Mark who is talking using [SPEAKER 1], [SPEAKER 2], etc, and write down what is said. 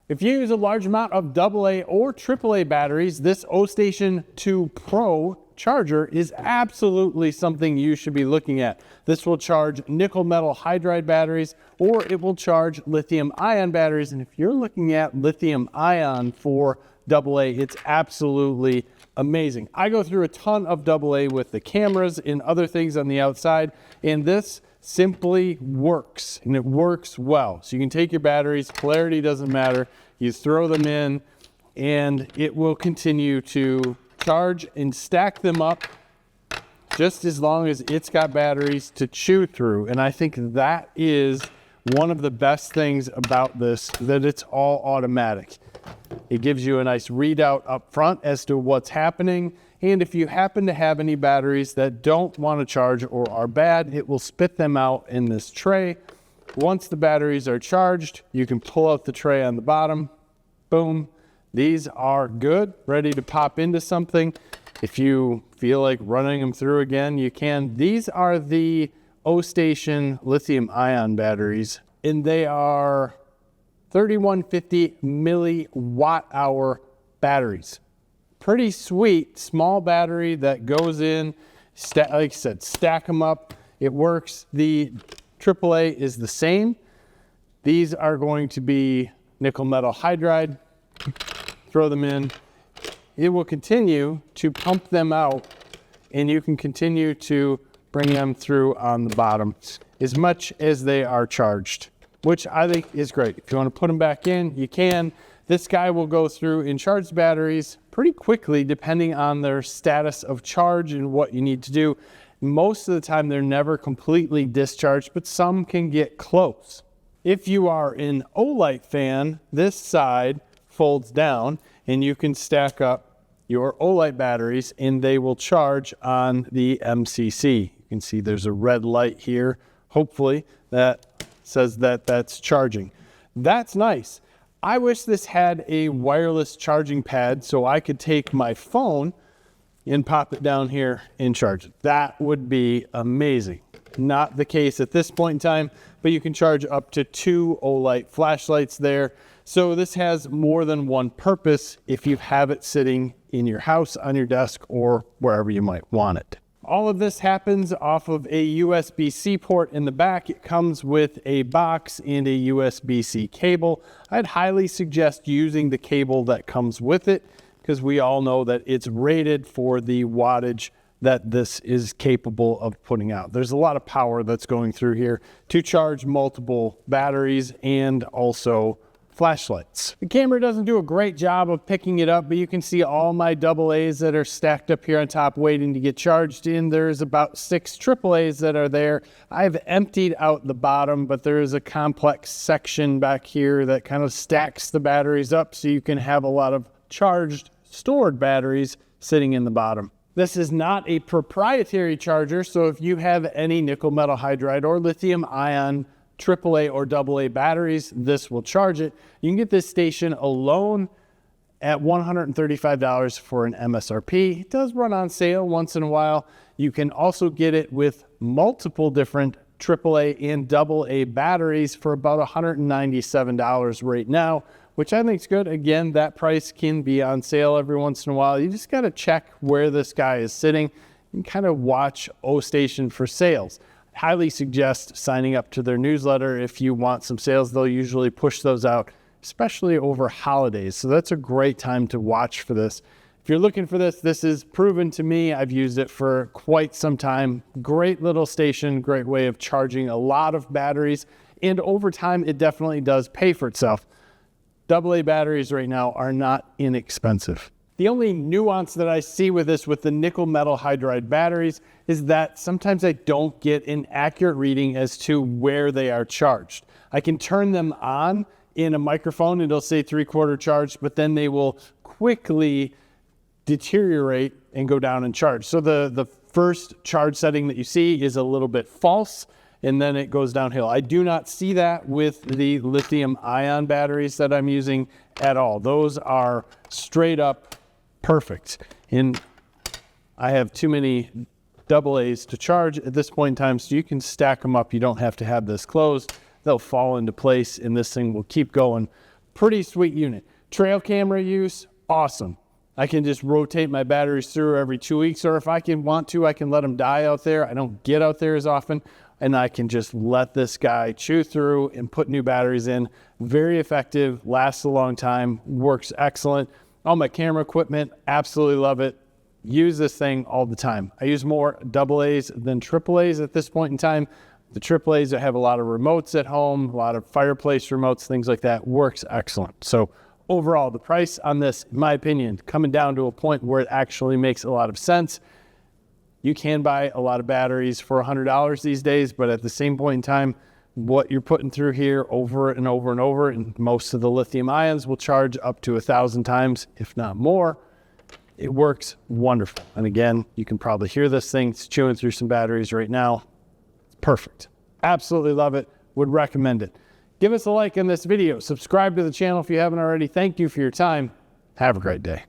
[SPEAKER 1] If you use a large amount of AA or AAA batteries, this Ostation 2 Pro charger is absolutely something you should be looking at. This will charge nickel metal hydride batteries, or it will charge lithium ion batteries. And if you're looking at lithium ion for AA, it's absolutely amazing. I go through a ton of AA with the cameras and other things on the outside, and this simply works, and it works well. So you can take your batteries, polarity doesn't matter, you throw them in, and it will continue to charge and stack them up just as long as it's got batteries to chew through. And I think that is one of the best things about this, that it's all automatic. It gives you a nice readout up front as to what's happening. And if you happen to have any batteries that don't want to charge or are bad, it will spit them out in this tray. Once the batteries are charged, you can pull out the tray on the bottom. Boom. These are good, ready to pop into something. If you feel like running them through again, you can. These are the Ostation lithium ion batteries, and they are 3150 milliwatt hour batteries. Pretty sweet, small battery that goes in, like I said, stack them up. It works. The AAA is the same. These are going to be nickel metal hydride. Throw them in. It will continue to pump them out, and you can continue to bring them through on the bottom as much as they are charged, which I think is great. If you want to put them back in, you can. This guy will go through and charge batteries pretty quickly depending on their status of charge and what you need to do. Most of the time they're never completely discharged, but some can get close. If you are an Olight fan, this side folds down and you can stack up your Olight batteries and they will charge on the MCC. You can see there's a red light here, hopefully, that says that that's charging. That's nice. I wish this had a wireless charging pad so I could take my phone and pop it down here and charge it. That would be amazing. Not the case at this point in time, but you can charge up to 2 Olight flashlights there. So this has more than one purpose if you have it sitting in your house, on your desk, or wherever you might want it. All of this happens off of a USB-C port in the back. It comes with a box and a USB-C cable. I'd highly suggest using the cable that comes with it because we all know that it's rated for the wattage that this is capable of putting out. There's a lot of power that's going through here to charge multiple batteries and also flashlights. The camera doesn't do a great job of picking it up, but you can see all my AA's that are stacked up here on top waiting to get charged in. There's about 6 AAA's that are there. I've emptied out the bottom, but there is a complex section back here that kind of stacks the batteries up so you can have a lot of charged, stored batteries sitting in the bottom. This is not a proprietary charger, so if you have any nickel metal hydride or lithium ion AAA or AA batteries, this will charge it. You can get this station alone at $135 for an MSRP. It does run on sale once in a while. You can also get it with multiple different AAA and AA batteries for about $197 right now, which I think is good. Again, that price can be on sale every once in a while. You just got to check where this guy is sitting and kind of watch Ostation for sales. Highly suggest signing up to their newsletter if you want some sales. They'll usually push those out, especially over holidays. So that's a great time to watch for this. If you're looking for this, this is proven to me. I've used it for quite some time. Great little station, great way of charging a lot of batteries. And over time, it definitely does pay for itself. AA batteries right now are not inexpensive. The only nuance that I see with this, with the nickel metal hydride batteries, is that sometimes I don't get an accurate reading as to where they are charged. I can turn them on in a microphone and it'll say 3/4 charged, but then they will quickly deteriorate and go down in charge. So the first charge setting that you see is a little bit false, and then it goes downhill. I do not see that with the lithium ion batteries that I'm using at all. Those are straight up perfect. And I have too many AA's to charge at this point in time, so you can stack them up. You don't have to have this closed. They'll fall into place and this thing will keep going Pretty sweet unit. Trail camera use, awesome. I can just rotate my batteries through every 2 weeks, or if I want to, I can let them die out there. I don't get out there as often, and I can just let this guy chew through and put new batteries in. Very effective, lasts a long time, works excellent. All my camera equipment, absolutely love it. Use this thing all the time. I use more AA's than AAA's at this point in time. The AAA's that have a lot of remotes at home, a lot of fireplace remotes, things like that, works excellent. So overall, the price on this, in my opinion, coming down to a point where it actually makes a lot of sense. You can buy a lot of batteries for $100 these days, but at the same point in time, what you're putting through here over and over and over, and most of the lithium ions will charge up to 1,000 times, if not more. It works wonderful. And again, you can probably hear this thing. It's chewing through some batteries right now. It's perfect. Absolutely love it. Would recommend it. Give us a like on this video. Subscribe to the channel if you haven't already. Thank you for your time. Have a great day.